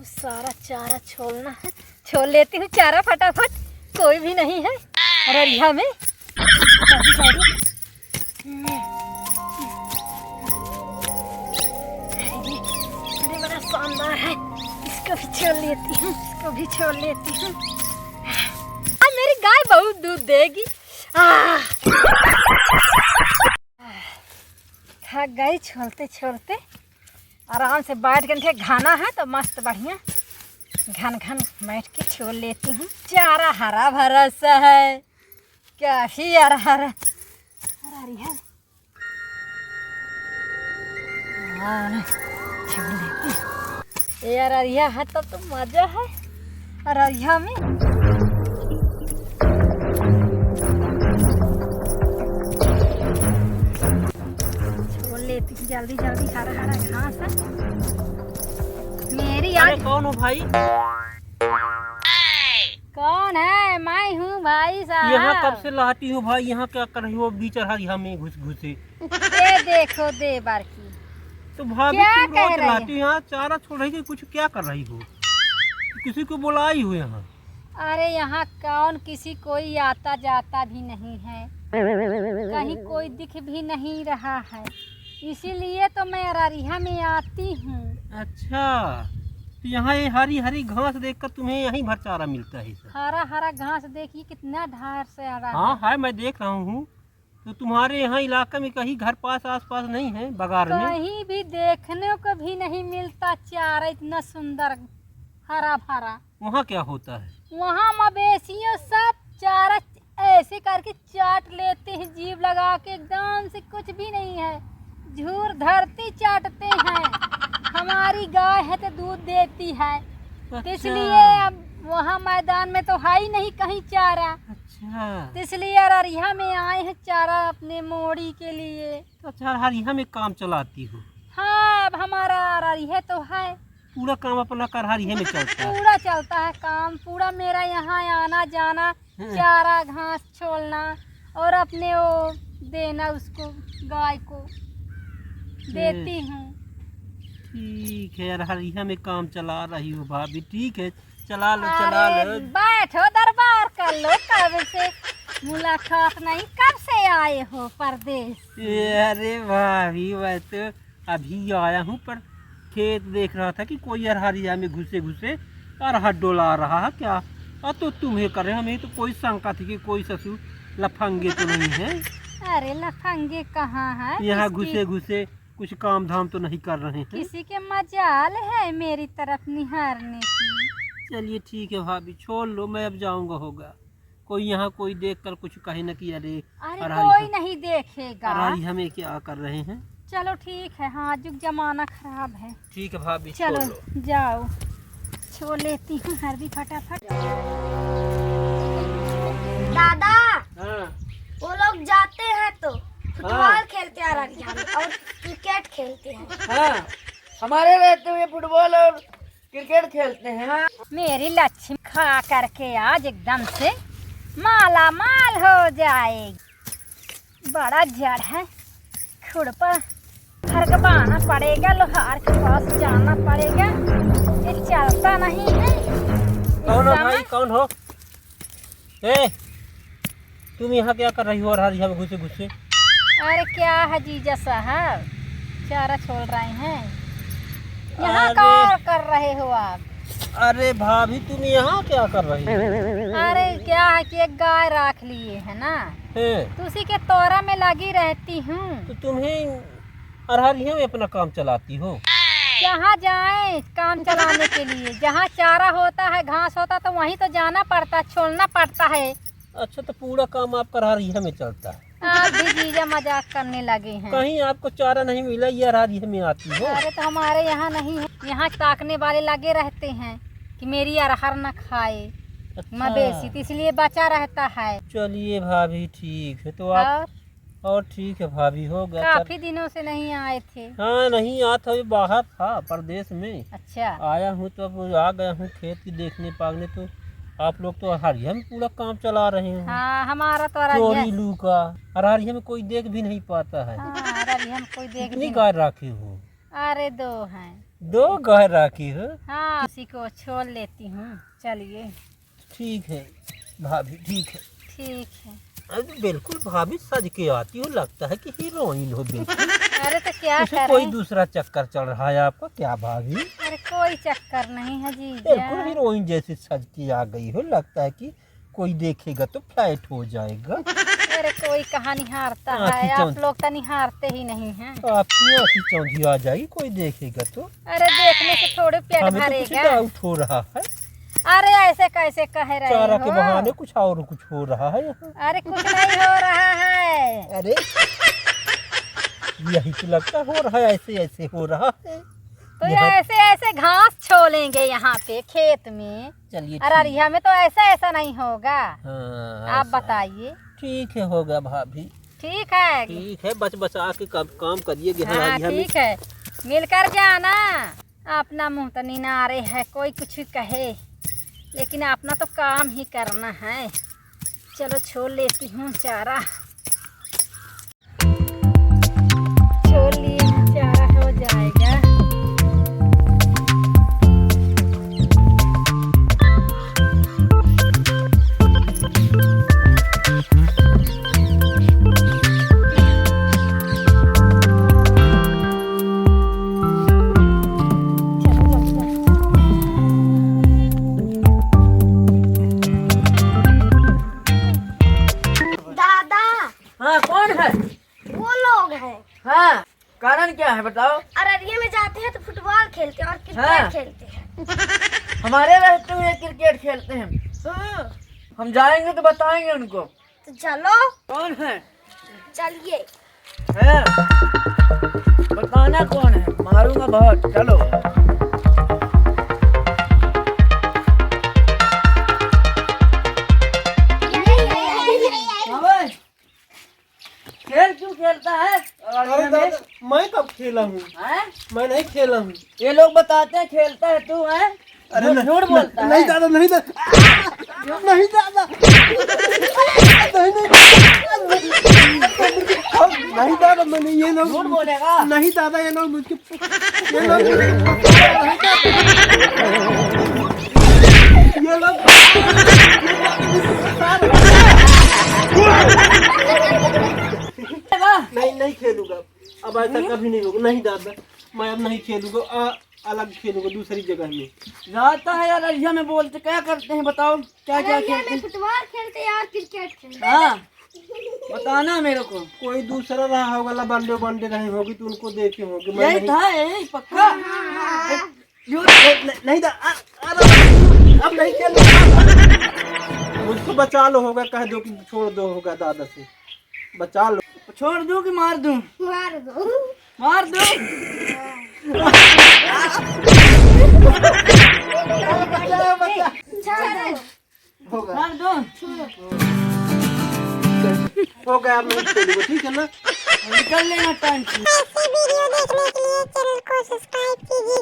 बहुत सारा चारा छोड़ना है, छोड़ लेती हूँ चारा फटाफट। कोई भी नहीं है अररिया में। ये बड़ा शानदार है, इसको भी छोड़ लेती हूँ, इसको भी छोड़ लेती हूँ। मेरी गाय बहुत दूध देगी। थक गई छोड़ते छोड़ते। आराम से बैठ के घाना है तो मस्त बढ़िया घन घन बैठ के छोड़ लेती हूँ। चारा हरा भरा सा है, काफी हरा हरा है। छोड़ लेती हूँ। ये अररिया है तब तो मजा है अररिया में। छोड़ लेती हूँ जल्दी जल्दी, हरा हरा घास है मेरी। अरे कौन हो भाई? कौन है? मैं हूँ भाई साहब। यहाँ कब से लहटी हो भाई? यहाँ क्या कर रही हो बीच हरिया में घुस घुसे? ये देखो दे बार की। तो भाभी क्या तुम कह रोज रही लाती हो यहाँ, चारा छोड़ रही थी, कुछ क्या कर रही हो? किसी को बुलाई हो यहाँ? अरे यहाँ कौन किसी कोई आता जाता भी नहीं है, कहीं कोई दिख भी नहीं रहा है, इसीलिए तो मैं अररिया में आती हूँ। अच्छा, तो यहाँ ये हरी हरी घास देखकर तुम्हें यहीं भर चारा मिलता है सर? हरा हरा घास देखिए कितना ढार से आ रहा है। हाँ है, मैं देख रहा हूँ। तो तुम्हारे यहाँ इलाके में कहीं घर पास आस पास नहीं है बगार में? कहीं भी देखने को भी नहीं मिलता चारा इतना सुंदर हरा भरा। वहाँ क्या होता है? वहाँ मवेशियों सब चारा ऐसे करके चाट लेते हैं, जीभ लगा के एकदम से, कुछ भी नहीं है, झूर धरती चाटते हैं। हमारी गाय है तो दूध देती है, तो इसलिए अब वहाँ मैदान में तो है ही नहीं कहीं चारा। अच्छा, तो इसलिए अररिया में आए हैं चारा अपने मोड़ी के लिए। तो अच्छा हरिया में काम चलाती हो? हाँ, अब हमारा अररिया तो है, पूरा काम अपना कर हरिया में चलता है? पूरा चलता है काम पूरा मेरा, यहाँ आना जाना, चारा घास छोड़ना और अपने वो देना उसको, गाय को देती हूँ। ठीक है यार, हरिया में काम चला रही हो भाभी, ठीक है, चला लो चला लो। बैठो दरबार कर लो, कब से मुलाकात नहीं, कब से आए हो परदेश? अरे भाभी मैं तो अभी आया हूँ, पर खेत देख रहा था कि कोई यार हरिया में घुसे घुसे अरहर डोला रहा है क्या। और तो तुम्हें कर रहे, हमें तो कोई शंका थी कि कोई ससुर लफंगे तो नहीं है। अरे लफंगे कहाँ है, यहाँ घुसे घुसे कुछ काम धाम तो नहीं कर रहे हैं? किसी के मजाल है मेरी तरफ निहारने की। चलिए ठीक है भाभी, छोड़ लो, मैं अब जाऊंगा। होगा कोई यहाँ कोई देख कर कुछ कहे न कि अरे कोई नहीं देखेगा, अरहरी हमें क्या कर रहे हैं। चलो ठीक है, हाँ जुग जमाना खराब है। ठीक है भाभी, चलो छोड़ लो। जाओ, छोड़ लेती हूँ हरदी फटाफट। दादा, हाँ वो लोग जाते हैं तो फुटबॉल खेलते हैं अररिया में और क्रिकेट खेलते हैं। हाँ, हमारे रहते हुए फुटबॉल और क्रिकेट खेलते हैं। हाँ। मेरी लक्ष्मी खा करके आज एकदम से माला माल हो जाएगी। बड़ा जड़ है, खुरपा खरगवाना पड़ेगा, लोहार के पास जाना पड़ेगा, ये चलता नहीं है। कौन हो भाई, कौन हो? ए, तुम यहाँ क्या कर रही हो हरिया में घुसे घुसे? अरे क्या है जीजा साहब, चारा छोड़ रहे हैं। यहाँ अरे- क्या कर रहे हो आप? अरे भाभी तुम यहाँ क्या कर रही हो? अरे क्या है कि एक गाय रख लिए है ना, तो उसी के तोरा में लगी रहती हूँ। तो तुम्हें अरहरिया में अपना काम चलाती हो? जहाँ जाए काम चलाने के लिए, जहाँ चारा होता है घास होता तो वहीं तो जाना पड़ता, छोड़ना पड़ता है। अच्छा, तो पूरा काम आपका अरहरिया में चलता है? आप भी जीजा मजाक करने लगे हैं। कहीं आपको चारा नहीं मिला, ये अरहरिया में आती हो? अरे तो हमारे यहाँ नहीं है, यहाँ ताकने वाले लगे रहते हैं कि मेरी अरहर न खाए अच्छा। मवेशी, तो इसलिए बचा रहता है। चलिए भाभी ठीक है, तो आप और ठीक है भाभी, हो गया। काफी दिनों से नहीं आए थे। हाँ नहीं आता, अभी बाहर था परदेश में, अच्छा, आया हूँ तो अब आ गया हूँ खेत की देखने पागने। तो आप लोग तो अरहरिया में पूरा काम चला रहे हैं। हाँ हमारा तो चोरी अररिया, लूका अरहरिया में कोई देख भी नहीं पाता है। हाँ अररिया हम कोई देख कितनी भी गाय रखे हो? अरे दो हैं। 2 गह रखी हो। हाँ, उसी को छोड़ लेती हूँ। चलिए। ठीक है भाभी, ठीक है। ठीक है। अरे बिल्कुल भाभी सज के आती हो, लगता है कि हीरोइन हो बिल्कुल। अरे तो क्या उसे कोई करें? दूसरा चक्कर चल रहा है आपका क्या भाभी? अरे कोई चक्कर नहीं है बिल्कुल जीजा। हीरोइन जैसे सज के आ गई हो, लगता है कि कोई देखेगा तो फ्लैट हो जाएगा। अरे कोई कहाँ निहारता आँखी है, आप चौंध- लोग तो निहारते ही नहीं हैं। आपकी आँखी चौंधी आ जाएगी कोई देखेगा तो। अरे देखने से थोड़े पेट हमें तो कुछ भरेगा। डाउट हो रहा है, अरे ऐसे कैसे कह रहे चारा के बहाने हो? कुछ और कुछ हो रहा है यहाँ। अरे कुछ नहीं हो रहा है। अरे यही तो लगता हो रहा है, ऐसे ऐसे हो रहा है। तो यहाँ- ऐसे ऐसे घास छोलेंगे यहाँ पे खेत में। चलिए ठीक- अररिया में तो ऐसा ऐसा नहीं होगा। हाँ, आप ऐसा। बताइए। ठीक है, होगा भाभी। ठीक है। ठीक है, बच बचा के काम करिए। हाँ ठीक है, मिलकर जाना। अपना मुँह तो निनारे है, कोई कुछ कहे लेकिन अपना तो काम ही करना है। चलो छोड़ लेती हूँ चारा। छोड़ लिए हूँ, चारा हो जाएगा। दादा, हाँ कौन है? वो लोग हैं। हाँ कारण क्या है बताओ? अररिया में जाते हैं तो फुटबॉल खेलते हैं और क्रिकेट हाँ। खेलते हैं। हमारे रहते हुए क्रिकेट खेलते हैं। हाँ, हम जाएंगे तो बताएंगे उनको। तो चलो कौन है? चलिए। है बताना कौन है, मारूंगा बहुत। चलो हाँ भाई, खेल क्यों खेलता है? अरे दादा, मैं कब खेला हूँ? हैं? मैं नहीं खेला हूँ। ये लोग बताते हैं खेलता है तू है। अरे झूठ बोलता है। नहीं दादा, नहीं दादा, नहीं दादा, नहीं दादा, मैंने ये लोग झूठ बोलेगा। नहीं दादा, ये लोग मुझके ये लोग नहीं खेलूंगा अब, ऐसा कभी नहीं होगा। नहीं दादा, मैं अब नहीं खेलूंगा, अलग खेलूंगा दूसरी जगह में। जाता है यार, अरिया में बोलते क्या करते हैं बताओ? क्या क्या अररिया खेलते में हैं? फुटबॉल खेलते हैं और क्रिकेट खेलते हाँ बताना मेरे को। कोई दूसरा रहा होगा, लबांडे बांडे रहे होगी तो उनको देखे होंगे। मैं यही नहीं, था यही पक्का। नहीं अब नहीं खेलूंगा। मुझको बचा लो, होगा कह दो कि छोड़ दो, होगा दादा से बचा लो। छोड़ दूं कि मार दूं? हैं। मार दो। मार दूं? होगा मार दूं? हो गया, अब नहीं खेलूंगा, ठीक है ना? निकल लेना टाइम से। ऐसी वीडियो देखने के लिए चैनल को सब्सक्राइब कीजिए।